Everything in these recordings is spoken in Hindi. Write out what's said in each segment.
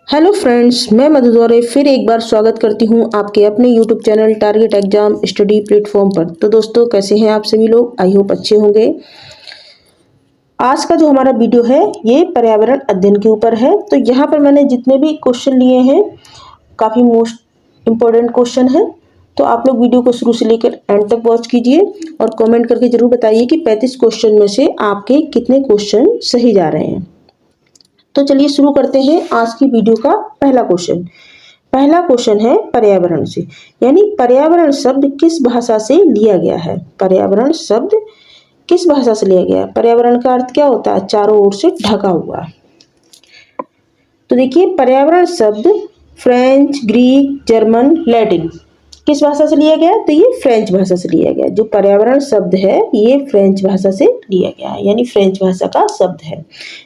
हेलो फ्रेंड्स, मैं मधु दौरे फिर एक बार स्वागत करती हूँ आपके अपने YouTube channel target exam study platform पर। तो दोस्तों, कैसे हैं आप सभी लोग? आई होप अच्छे होंगे। आज का जो हमारा वीडियो है ये पर्यावरण अध्ययन के ऊपर है। तो यहाँ पर मैंने जितने भी क्वेश्चन लिए हैं काफ़ी मोस्ट इम्पोर्टेंट क्वेश्चन है। तो आप लोग वीडियो को शुरू से लेकर एंड तक वॉच कीजिए और कमेंट करके जरूर बताइए कि 35 क्वेश्चन में से आपके कितने क्वेश्चन सही जा रहे हैं। तो चलिए शुरू करते हैं आज की वीडियो का पहला क्वेश्चन। पहला क्वेश्चन है पर्यावरण से, यानी पर्यावरण शब्द किस भाषा से लिया गया है। पर्यावरण शब्द किस भाषा से लिया गया है? पर्यावरण का अर्थ क्या होता है? चारों ओर से ढका हुआ। तो देखिए, पर्यावरण शब्द फ्रेंच, ग्रीक, जर्मन, लैटिन किस भाषा से लिया गया? तो ये फ्रेंच भाषा से लिया गया। जो पर्यावरण शब्द है ये फ्रेंच भाषा से लिया गया है, यानी फ्रेंच भाषा का शब्द है।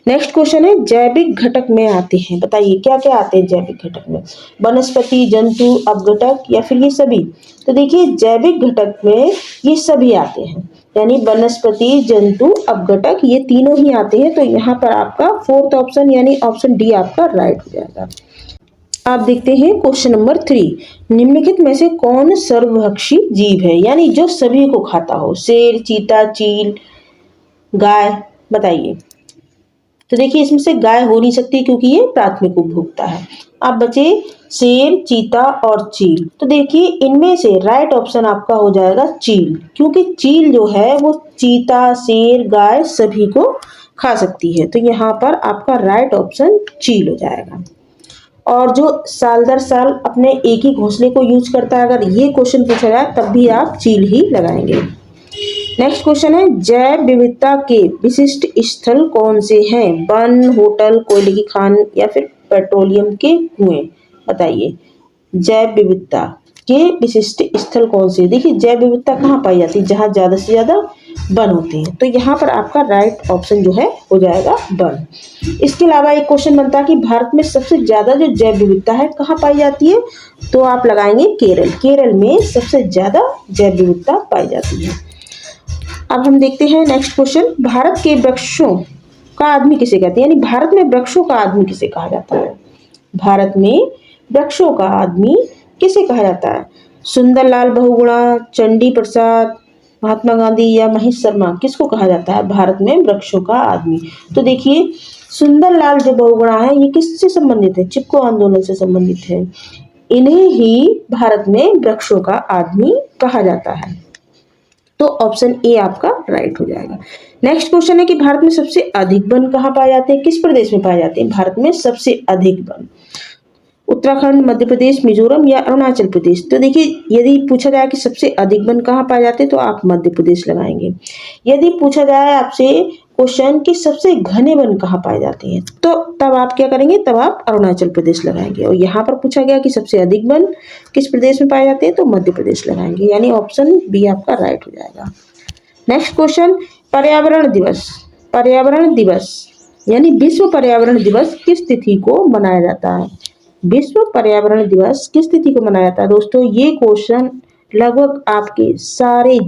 नेक्स्ट क्वेश्चन है, जैविक घटक में आते हैं। बताइए क्या क्या आते हैं जैविक घटक में? वनस्पति, जंतु, अपघटक या फिर ये सभी? तो देखिए, जैविक घटक में ये सभी आते हैं, यानी वनस्पति, जंतु, अपघटक ये तीनों ही आते हैं। तो यहाँ पर आपका फोर्थ ऑप्शन यानी ऑप्शन डी आपका राइट हो जाएगा। आप देखते हैं क्वेश्चन नंबर 3, निम्नलिखित में से कौन सर्वभक्षी जीव है, यानी जो सभी को खाता हो? शेर, चीता, चील, गाय। बताइए। तो देखिए, इसमें से गाय हो नहीं सकती क्योंकि ये प्राथमिक उपभोक्ता है। अब बचे शेर, चीता और चील। तो देखिए, इनमें से राइट ऑप्शन आपका हो जाएगा चील, क्योंकि चील जो है वो चीता, शेर, गाय सभी को खा सकती है। तो यहाँ पर आपका राइट ऑप्शन चील हो जाएगा। और जो साल दर साल अपने एक ही घोंसले को यूज करता है, अगर ये क्वेश्चन पूछा जाए तब भी आप चील ही लगाएंगे। नेक्स्ट क्वेश्चन है, जैव विविधता के विशिष्ट स्थल कौन से हैं? वन, होटल, कोयले की खान या फिर पेट्रोलियम के कुएं? बताइए, जैव विविधता के विशिष्ट स्थल कौन से? देखिए, जैव विविधता कहाँ पाई जाती है? जहाँ ज्यादा से ज्यादा वन होते हैं। तो यहाँ पर आपका राइट ऑप्शन जो है हो जाएगा वन। इसके अलावा एक क्वेश्चन बनता है कि भारत में सबसे ज्यादा जो जैव विविधता है कहाँ पाई जाती है? तो आप लगाएंगे केरल। केरल में सबसे ज्यादा जैव विविधता पाई जाती है। अब हम देखते हैं नेक्स्ट क्वेश्चन, भारत के वृक्षों का आदमी किसे कहते हैं, यानी भारत में वृक्षों का आदमी किसे कहा जाता है? भारत में वृक्षों का आदमी किसे कहा जाता है? सुंदरलाल बहुगुणा, चंडी प्रसाद, महात्मा गांधी या महेश शर्मा? किसको कहा जाता है भारत में वृक्षों का आदमी? तो देखिए, सुंदरलाल जो बहुगुणा है ये किससे संबंधित है? चिपको आंदोलन से संबंधित है। इन्हें ही भारत में वृक्षों का आदमी कहा जाता है। तो ऑप्शन ए आपका राइट हो जाएगा। नेक्स्ट क्वेश्चन है कि भारत में सबसे अधिक वन कहाँ पाए जाते हैं? किस प्रदेश में पाए जाते हैं भारत में सबसे अधिक वन? उत्तराखंड, मध्य प्रदेश, मिजोरम या अरुणाचल प्रदेश? तो देखिए, यदि पूछा जाए कि सबसे अधिक वन कहाँ पाए जाते हैं तो आप मध्य प्रदेश लगाएंगे। यदि पूछा जाए आपसे क्वेश्चन कि सबसे घने वन कहाँ पाए जाते हैं तो तब आप क्या करेंगे? तब आप अरुणाचल प्रदेश लगाएंगे। और यहाँ पर पूछा गया कि सबसे अधिक वन किस प्रदेश में पाए जाते हैं तो मध्य प्रदेश लगाएंगे, यानी ऑप्शन बी आपका राइट हो जाएगा। नेक्स्ट क्वेश्चन, पर्यावरण दिवस। पर्यावरण दिवस यानी विश्व पर्यावरण दिवस किस तिथि को मनाया जाता है? विश्व पर्यावरण दिवस किस तिथि को मनाया जाता है? दोस्तों, ये क्वेश्चन लगभग आपके सारे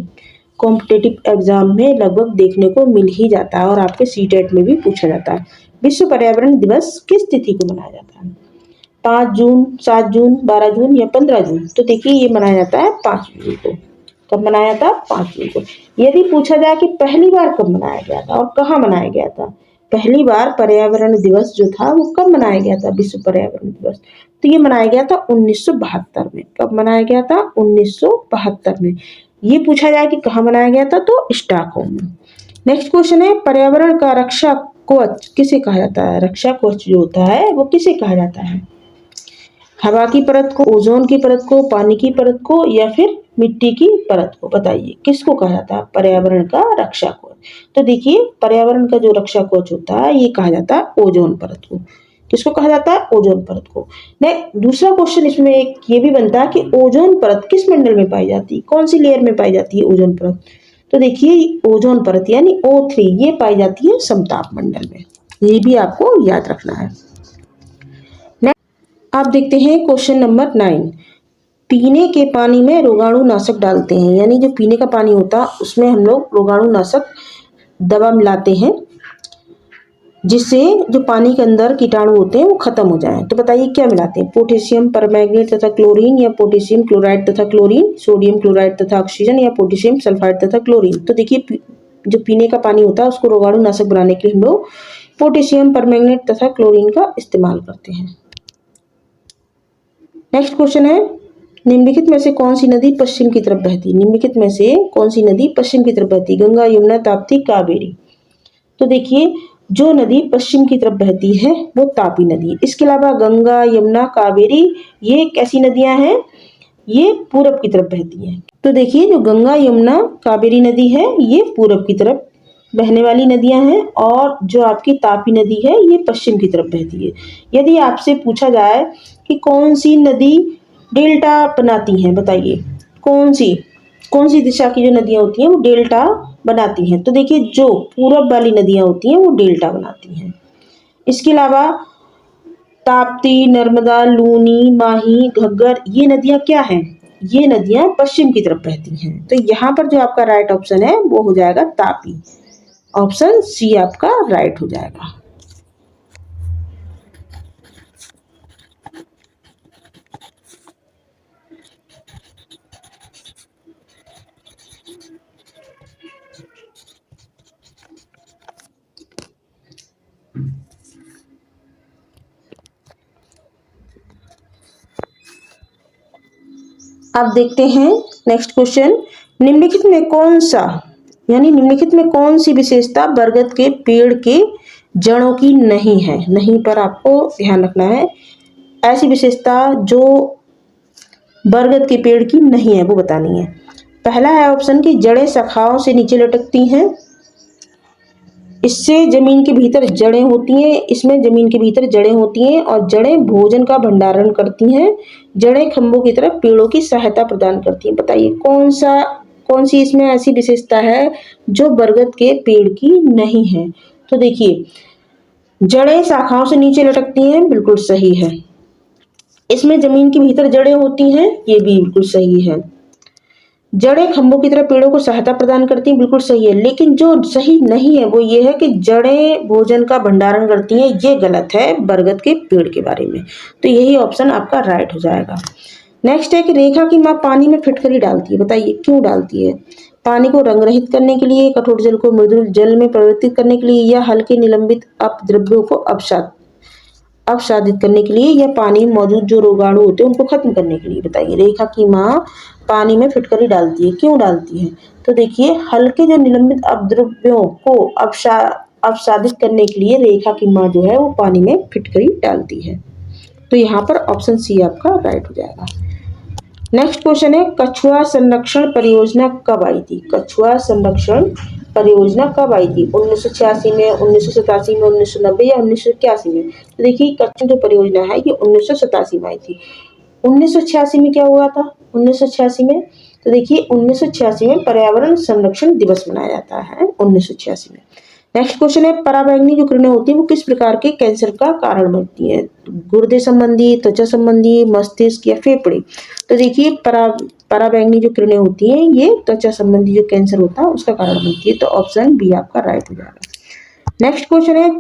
कॉम्पिटिटिव एग्जाम में लगभग देखने को मिल ही जाता है और आपके सीटेट में भी पूछा जाता है। विश्व पर्यावरण दिवस किस तिथि को मनाया जाता है? 5 जून, 7 जून, 12 जून या 15 जून? तो देखिए, ये मनाया जाता है 5 जून को। कब मनाया था? 5 जून को। यदि पूछा जाए कि पहली बार कब मनाया गया था और कहाँ मनाया गया था? पहली बार पर्यावरण दिवस जो था वो कब मनाया गया था? विश्व पर्यावरण दिवस तो ये मनाया गया था 1972 में। कब मनाया गया था? 1972 में। ये पूछा जाए कि कहाँ मनाया गया था तो स्टॉकहोम में। नेक्स्ट क्वेश्चन है, पर्यावरण का रक्षा कवच किसे कहा जाता है? रक्षा कवच जो होता है वो किसे कहा जाता है? हवा की परत को, ओजोन की परत को, पानी की परत को या फिर मिट्टी की परत को? बताइए, किसको कहा जाता है पर्यावरण का रक्षा कवच? तो देखिए, पर्यावरण का जो रक्षा कवच होता है ये कहा जाता है ओजोन परत को। किसको कहा जाता है? ओजोन परत को। दूसरा क्वेश्चन इसमें एक ये भी बनता है कि ओजोन परत किस मंडल में पाई जाती है? कौन सी लेयर में पाई जाती है ओजोन परत? तो देखिए, ओजोन परत यानी O3 ये पाई जाती है समताप मंडल में। ये भी आपको याद रखना है। आप देखते हैं क्वेश्चन नंबर 9, पीने के पानी में रोगाणुनाशक डालते हैं, यानी जो पीने का पानी होता है उसमें हम लोग रोगाणुनाशक दवा मिलाते हैं। जिससे जो पानी के अंदर कीटाणु होते हैं वो खत्म हो जाएं। तो बताइए क्या मिलाते हैं, पोटेशियम परमैंगनेट तथा क्लोरीन, या पोटेशियम क्लोराइड तथा क्लोरीन, सोडियम क्लोराइड तथा ऑक्सीजन, या पोटेशियम सल्फाइड तथा क्लोरीन। तो देखिए जो पीने का पानी होता है उसको रोगाणुनाशक बनाने के लिए हम लोग पोटेशियम परमैंगनेट तथा क्लोरीन का इस्तेमाल करते हैं। नेक्स्ट क्वेश्चन है, निम्नलिखित में से कौन सी नदी पश्चिम की तरफ बहती है? निम्नलिखित में से कौन सी नदी पश्चिम की तरफ बहती है? गंगा, यमुना, ताप्ती, कावेरी। तो देखिए जो नदी पश्चिम की तरफ बहती है वो तापी नदी है। इसके अलावा गंगा, यमुना, कावेरी ये कैसी नदियां हैं? ये पूरब की तरफ बहती हैं। तो देखिए जो गंगा, यमुना, कावेरी नदी है ये पूरब की तरफ बहने वाली नदियां हैं, और जो आपकी तापी नदी है ये पश्चिम की तरफ बहती है। यदि आपसे पूछा जाए कि कौन सी नदी डेल्टा बनाती हैं, बताइए कौन सी दिशा की जो नदियां होती हैं वो डेल्टा बनाती हैं? तो देखिए जो पूरब वाली नदियां होती हैं वो डेल्टा बनाती हैं। इसके अलावा ताप्ती, नर्मदा, लूनी, माही, घग्गर ये नदियां क्या हैं? ये नदियां पश्चिम की तरफ बहती हैं। तो यहाँ पर जो आपका राइट ऑप्शन है वो हो जाएगा तापी। ऑप्शन सी आपका राइट हो जाएगा। अब देखते हैं नेक्स्ट क्वेश्चन, निम्नलिखित में कौन सा यानी निम्नलिखित में कौन सी विशेषता बरगद के पेड़ के जड़ों की नहीं है? नहीं पर आपको ध्यान रखना है, ऐसी विशेषता जो बरगद के पेड़ की नहीं है वो बतानी है। पहला है ऑप्शन की जड़ें शाखाओं से नीचे लटकती हैं, इससे जमीन के भीतर जड़ें होती हैं, इसमें जमीन के भीतर जड़ें होती हैं और जड़ें भोजन का भंडारण करती हैं, जड़ें खंभों की तरह पेड़ों की सहायता प्रदान करती हैं। बताइए कौन सी इसमें ऐसी विशेषता है जो बरगद के पेड़ की नहीं है? तो देखिए जड़ें शाखाओं से नीचे लटकती हैं, बिल्कुल सही है। इसमें जमीन के भीतर जड़ें होती हैं, ये भी बिल्कुल सही है। जड़ें खंभों की तरह पेड़ों को सहायता प्रदान करती हैं, बिल्कुल सही है। लेकिन जो सही नहीं है वो ये है कि जड़ें भोजन का भंडारण करती हैं, ये गलत है बरगद के पेड़ के बारे में। तो यही ऑप्शन आपका राइट हो जाएगा। नेक्स्ट है कि रेखा की माँ पानी में फिटकरी डालती है, बताइए क्यों डालती है? पानी को रंग रहित करने के लिए, कठोर जल को मृदुल जल में परिवर्तित करने के लिए, या हल्के निलंबित अपद्रव्यों को अपसादित करने के लिए, या पानी में मौजूद जो रोगाणु होते हैं उनको खत्म करने के लिए। बताइए रेखा की माँ पानी में फिटकरी डालती है, क्यों डालती है? तो देखिए हल्के जो निलंबित अपद्रव्यों को अपसादित करने के लिए रेखा की माँ जो है वो पानी में फिटकरी डालती है। तो यहाँ पर ऑप्शन सी आपका राइट हो जाएगा। नेक्स्ट क्वेश्चन है, कछुआ संरक्षण परियोजना कब आई थी? कछुआ संरक्षण परियोजना कब आई थी? 1986 में, 1987 में, 1990 या 1981 में? तो देखिए कछुआ जो परियोजना है ये 1987 में आई थी। 1986 में क्या हुआ था? 1986 में तो देखिए 1986 में पर्यावरण संरक्षण दिवस मनाया जाता है 1986 में। नेक्स्ट क्वेश्चन है, पराबैंगनी जो किरणें होती हैं वो किस प्रकार के कैंसर का कारण बनती हैं? गुर्दे संबंधी, त्वचा संबंधी, मस्तिष्क या फेफड़े? तो देखिए पराबैंगनी जो किरणें होती हैं ये त्वचा संबंधी जो कैंसर होता है उसका कारण बनती है। तो ऑप्शन बी आपका राइट हो जाएगा। नेक्स्ट क्वेश्चन है,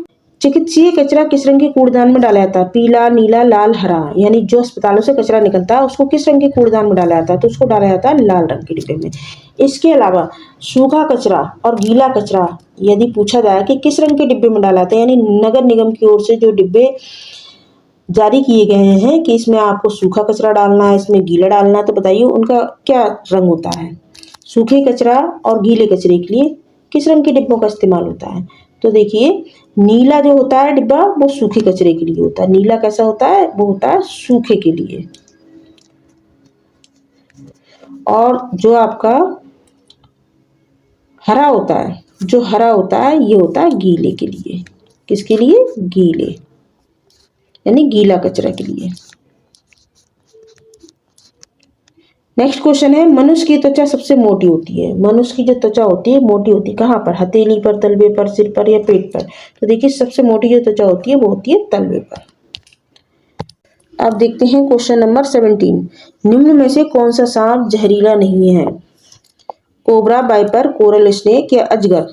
चिकित्सीय कचरा किस रंग के कूड़ेदान में डाला जाता है? पीला, नीला, लाल, हरा। यानी जो अस्पतालों से कचरा निकलता है उसको किस रंग के कूड़ेदान में डाला जाता है? तो उसको डाला जाता है लाल रंग के डिब्बे में। इसके अलावा सूखा कचरा और गीला कचरा यदि पूछा जाए कि किस रंग के डिब्बे में डाला जाता है, यानी नगर निगम की ओर से जो डिब्बे जारी किए गए हैं कि इसमें आपको सूखा कचरा डालना है, इसमें गीला डालना है, तो बताइए उनका क्या रंग होता है? सूखे कचरा और गीले कचरे के लिए किस रंग के डिब्बों का इस्तेमाल होता है? तो देखिए नीला जो होता है डिब्बा वो सूखे कचरे के लिए होता है। नीला कैसा होता है? वो होता है सूखे के लिए। और जो आपका हरा होता है, जो हरा होता है ये होता है गीले के लिए। किसके लिए? गीले, यानी गीला कचरा के लिए। नेक्स्ट क्वेश्चन है, मनुष्य की त्वचा सबसे मोटी होती है। मनुष्य की जो त्वचा होती है मोटी होती है कहाँ पर? हथेली पर, तलवे पर, सिर पर या पेट पर? तो देखिए सबसे मोटी जो त्वचा होती है वो होती है तलवे पर। अब देखते हैं क्वेश्चन नंबर 17, निम्न में से कौन सा सांप जहरीला नहीं है? कोबरा, वाइपर, कोरल स्नेक या अजगर?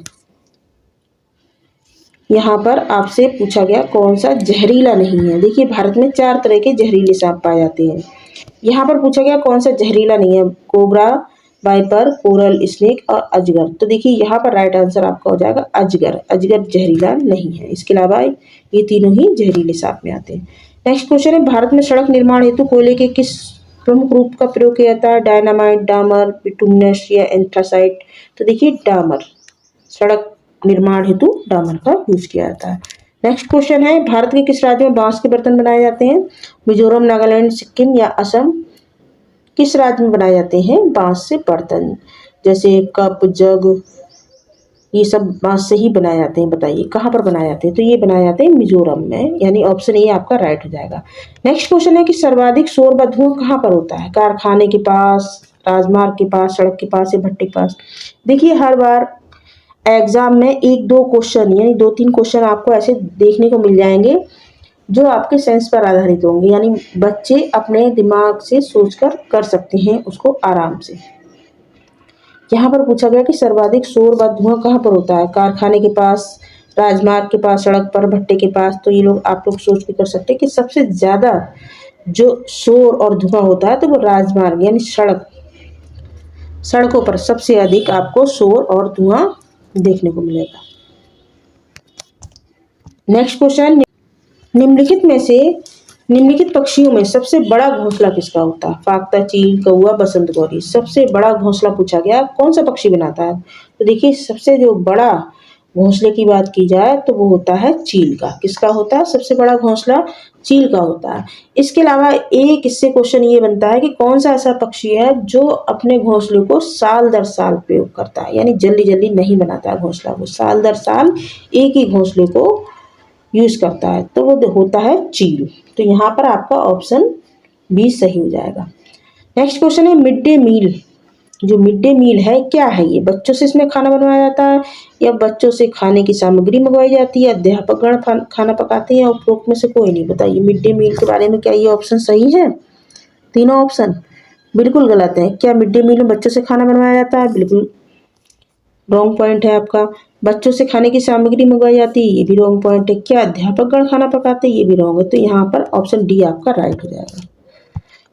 यहाँ पर आपसे पूछा गया कौन सा जहरीला नहीं है। देखिए भारत में 4 तरह के जहरीले सांप पाए जाते हैं। यहाँ पर पूछा गया कौन सा जहरीला नहीं है, कोबरा, वाइपर, कोरल स्नेक और अजगर। तो देखिए यहाँ पर राइट आंसर आपका हो जाएगा अजगर। अजगर जहरीला नहीं है। इसके अलावा ये तीनों ही जहरीले सांप में आते हैं। नेक्स्ट क्वेश्चन है, भारत में सड़क निर्माण हेतु कोयले के किस प्रमुख रूप का प्रयोग किया जाता है? डायनामाइट, डामर, बिटुमिनस या एंथ्रासाइट। तो देखिए डामर, सड़क निर्माण हेतु डामर का यूज किया जाता है। नेक्स्ट क्वेश्चन है, भारत के किस राज्य में बांस के बर्तन बनाए जाते हैं? मिजोरम, नागालैंड, सिक्किम या असम। किस राज्य में बनाए जाते हैं बांस से बर्तन? जैसे कप, जग, ये सब बांस से ही बनाए जाते हैं। बताइए कहाँ पर बनाए जाते हैं? तो ये बनाए जाते हैं मिजोरम में, यानी ऑप्शन ए आपका राइट हो जाएगा। नेक्स्ट क्वेश्चन है कि सर्वाधिक शोर व धुआं कहाँ पर होता है? कारखाने के पास, राजमार्ग के पास, सड़क के पास या भट्टे के पास। देखिए हर बार एग्जाम में 1-2 क्वेश्चन यानी 2-3 क्वेश्चन आपको ऐसे देखने को मिल जाएंगे जो आपके सेंस पर आधारित होंगे, यानी बच्चे अपने दिमाग से सोचकर कर सकते हैं उसको आराम से। यहाँ पर पूछा गया कि सर्वाधिक शोर व धुआं कहाँ पर होता है? कारखाने के पास, राजमार्ग के पास, सड़क पर, भट्टे के पास। तो ये लोग आप लोग सोच के कर सकते हैं कि सबसे ज़्यादा जो शोर और धुआं होता है तो वो राजमार्ग यानी सड़कों पर सबसे अधिक आपको शोर और धुआं देखने को मिलेगा। नेक्स्ट क्वेश्चन, निम्नलिखित पक्षियों में सबसे बड़ा घोंसला किसका होता है? फाख्ता, चील, कौवा, बसंत गौरी। सबसे बड़ा घोंसला पूछा गया, कौन सा पक्षी बनाता है? तो देखिए सबसे जो बड़ा घोंसले की बात की जाए तो वो होता है चील का। किसका होता है सबसे बड़ा घोंसला? चील का होता है। इसके अलावा एक इससे क्वेश्चन ये बनता है कि कौन सा ऐसा पक्षी है जो अपने घोंसले को साल दर साल प्रयोग करता है, यानी जल्दी जल्दी नहीं बनाता है घोंसला, वो साल दर साल एक ही घोंसले को यूज करता है, तो वो होता है चील। तो यहाँ पर आपका ऑप्शन बी सही हो जाएगा। नेक्स्ट क्वेश्चन है, मिड डे मील। जो मिड डे मील है क्या है? ये बच्चों से इसमें खाना बनवाया जाता है या बच्चों से खाने की सामग्री मंगवाई जाती है, अध्यापकगण खाना पकाते हैं या उपरोक्त में से कोई नहीं। बताइए मिड डे मील के बारे में क्या ये ऑप्शन सही है? तीनों ऑप्शन बिल्कुल गलत है। क्या मिड डे मील में बच्चों से खाना बनवाया जाता है? बिल्कुल रॉन्ग पॉइंट है आपका। बच्चों से खाने की सामग्री मंगवाई जाती है, ये भी रॉन्ग पॉइंट है। क्या अध्यापकगण खाना पकाते हैं? ये भी रॉन्ग है। तो यहाँ पर ऑप्शन डी आपका राइट हो जाएगा।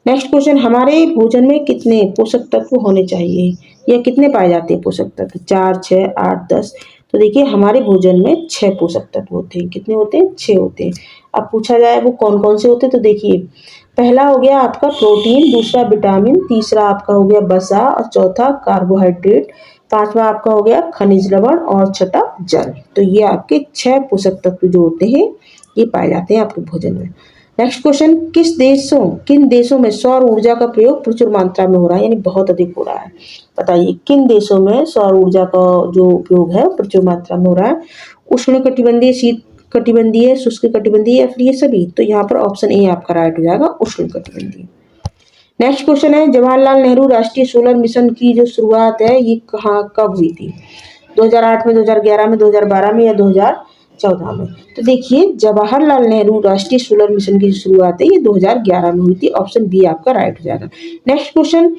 नेक्स्ट क्वेश्चन, हमारे भोजन में कितने पोषक तत्व होने चाहिए या कितने पाए जाते हैं पोषक तत्व? 4, 6, 8, 10। तो देखिए हमारे भोजन में 6 पोषक तत्व होते हैं। कितने होते हैं? 6 होते हैं। अब पूछा जाए वो कौन कौन से होते हैं, तो देखिए पहला हो गया आपका प्रोटीन, दूसरा विटामिन, तीसरा आपका हो गया वसा और चौथा कार्बोहाइड्रेट, पांचवा आपका हो गया खनिज लवण और छठा जल। तो ये आपके 6 पोषक तत्व जो होते हैं ये पाए जाते हैं आपके भोजन में। नेक्स्ट क्वेश्चन, किन देशों में सौर ऊर्जा का प्रयोग प्रचुर मात्रा में हो रहा है, यानी बहुत अधिक हो रहा है? बताइए किन देशों में सौर ऊर्जा का जो उपयोग है प्रचुर मात्रा में हो रहा है? उष्ण कटिबंधीय, शीत कटिबंधीय, शुष्क कटिबंधीय या फिर ये सभी? तो यहाँ पर ऑप्शन ए आपका राइट हो जाएगा, उष्ण कटिबंधीय। नेक्स्ट क्वेश्चन है, जवाहरलाल नेहरू राष्ट्रीय सोलर मिशन की जो शुरुआत है ये कब हुई थी? 2008 में, 2011 में, 2012 में या 2014 में? तो देखिए जवाहरलाल नेहरू राष्ट्रीय सोलर मिशन की शुरुआत है ये 2011 में हुई थी। ऑप्शन बी आपका राइट हो जाएगा। नेक्स्ट क्वेश्चन,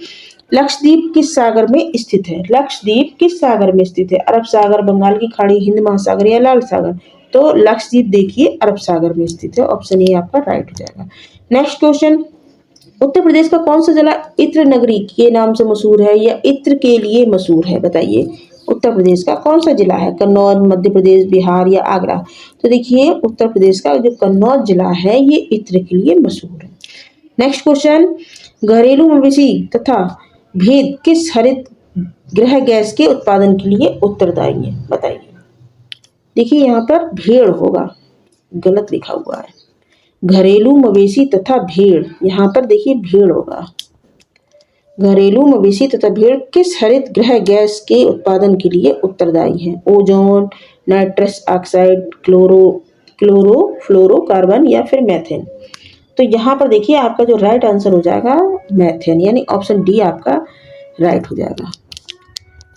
लक्षद्वीप किस सागर में स्थित है? लक्षद्वीप किस सागर में स्थित है? अरब सागर, बंगाल की खाड़ी, हिंद महासागर या लाल सागर? तो लक्षद्वीप देखिए अरब सागर में स्थित है। ऑप्शन ए आपका राइट हो जाएगा। नेक्स्ट क्वेश्चन, उत्तर प्रदेश का कौन सा जिला इत्र नगरी के नाम से मशहूर है या इत्र के लिए मशहूर है? बताइए उत्तर प्रदेश का कौन सा जिला है? कन्नौज, मध्य प्रदेश, बिहार या आगरा? तो देखिए उत्तर प्रदेश का जो कन्नौज जिला है ये इत्र के लिए मशहूर है। नेक्स्ट क्वेश्चन, घरेलू मवेशी तथा भेड़ किस हरित गृह गैस के उत्पादन के लिए उत्तरदायी है? बताइए। देखिए यहाँ पर भेड़ होगा, गलत लिखा हुआ है। घरेलू मवेशी तथा भेड़, यहाँ पर देखिए भेड़ होगा। घरेलू मवेशी तथा भेड़ किस हरित गृह गैस के उत्पादन के लिए उत्तरदायी है? ओजोन, नाइट्रस ऑक्साइड, क्लोरोफ्लोरोकार्बन या फिर मैथेन? तो यहाँ पर देखिए आपका जो राइट आंसर हो जाएगा मैथेन, यानी ऑप्शन डी आपका राइट हो जाएगा।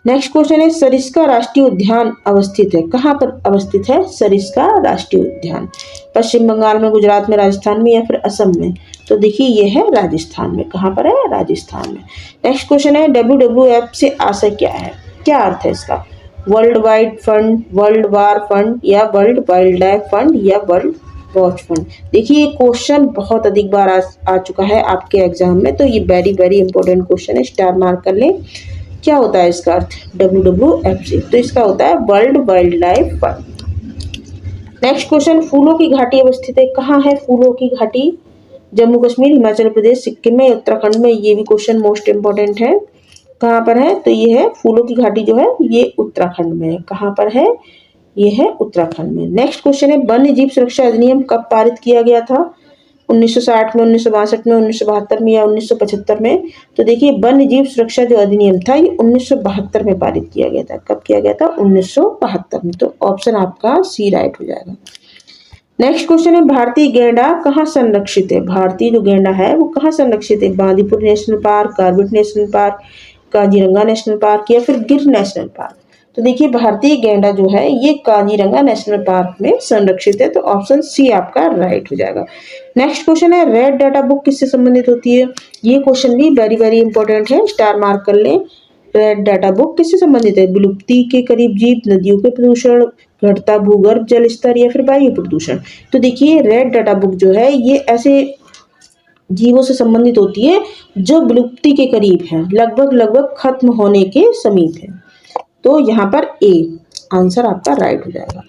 नेक्स्ट क्वेश्चन है, सरिस्का राष्ट्रीय उद्यान अवस्थित है, कहाँ पर अवस्थित है सरिस्का राष्ट्रीय उद्यान? पश्चिम बंगाल में, गुजरात में, राजस्थान में या फिर असम में? तो देखिए ये है राजस्थान में। कहाँ पर है? राजस्थान में। नेक्स्ट क्वेश्चन है, WWF से आशय क्या है? क्या अर्थ है इसका? World wide fund, world war fund, या वर्ल्ड वाइल्ड लाइफ फंड, या वर्ल्ड वॉच फंड। देखिए ये क्वेश्चन बहुत अधिक बार आ चुका है आपके एग्जाम में, तो ये वेरी वेरी इंपॉर्टेंट क्वेश्चन है, स्टार मार्क कर लें। क्या होता है इसका अर्थ? WWFC, तो इसका होता है world wild life fund. Next question, फूलों की घाटी अवस्थित है, कहाँ है फूलों की घाटी? जम्मू कश्मीर, हिमाचल प्रदेश, सिक्किम में, उत्तराखंड में। ये भी क्वेश्चन मोस्ट इंपॉर्टेंट है। कहाँ पर है? तो ये है फूलों की घाटी जो है ये उत्तराखंड में है। कहाँ पर है? ये है उत्तराखंड में। नेक्स्ट क्वेश्चन है, वन्य जीव सुरक्षा अधिनियम कब पारित किया गया था? 1960 में, 1962 में, 1972 में, या 1975 में? तो देखिए वन्य जीव सुरक्षा जो अधिनियम था ये 1972 में पारित किया गया था। कब किया गया था? 1972 में। तो ऑप्शन आपका सी राइट हो जाएगा। नेक्स्ट क्वेश्चन है, भारतीय गैंडा कहाँ संरक्षित है? भारतीय जो गैंडा है वो कहाँ संरक्षित है? Bandipur national park, Corbett national park, Kaziranga national park, या फिर गिर नेशनल पार्क? तो देखिए भारतीय गैंडा जो है ये काजीरंगा नेशनल पार्क में संरक्षित है। तो ऑप्शन सी आपका राइट हो जाएगा। नेक्स्ट क्वेश्चन है, रेड डाटा बुक किससे संबंधित होती है? ये क्वेश्चन भी वेरी वेरी इंपॉर्टेंट है, स्टार मार्क कर लें। रेड डाटा बुक किससे संबंधित है? विलुप्ति के करीब जीव, नदियों के प्रदूषण, घटता भूगर्भ जल स्तर, या फिर वायु प्रदूषण? तो देखिए रेड डाटा बुक जो है ये ऐसे जीवों से संबंधित होती है जो विलुप्ति के करीब है, लगभग खत्म होने के समीप है। तो यहाँ पर ए आंसर आपका राइट हो जाएगा।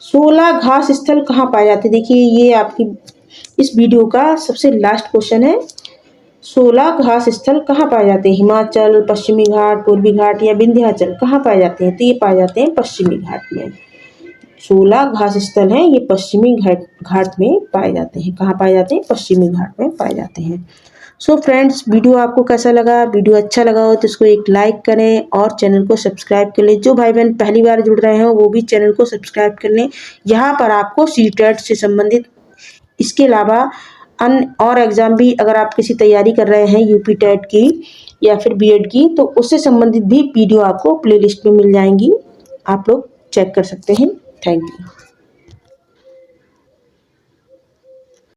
16 घास स्थल कहाँ पाए जाते हैं? देखिए ये आपकी इस वीडियो का सबसे लास्ट क्वेश्चन है। 16 घास स्थल कहाँ पाए जाते हैं? हिमाचल, पश्चिमी घाट, पूर्वी घाट, या विंध्याचल? कहाँ पाए जाते हैं? तो ये पाए जाते हैं पश्चिमी घाट में। 16 घास स्थल हैं ये पश्चिमी घाट में पाए जाते हैं। कहाँ पाए जाते हैं? पश्चिमी घाट में पाए जाते हैं। सो फ्रेंड्स, वीडियो आपको कैसा लगा? वीडियो अच्छा लगा हो तो इसको एक लाइक करें और चैनल को सब्सक्राइब कर लें। जो भाई बहन पहली बार जुड़ रहे हो वो भी चैनल को सब्सक्राइब कर लें। यहाँ पर आपको सीटेट से संबंधित, इसके अलावा अन्य और एग्ज़ाम भी, अगर आप किसी तैयारी कर रहे हैं यूपी टेट की या फिर बीएड की, तो उससे संबंधित भी वीडियो आपको प्लेलिस्ट में मिल जाएंगी, आप लोग चेक कर सकते हैं। Thank you.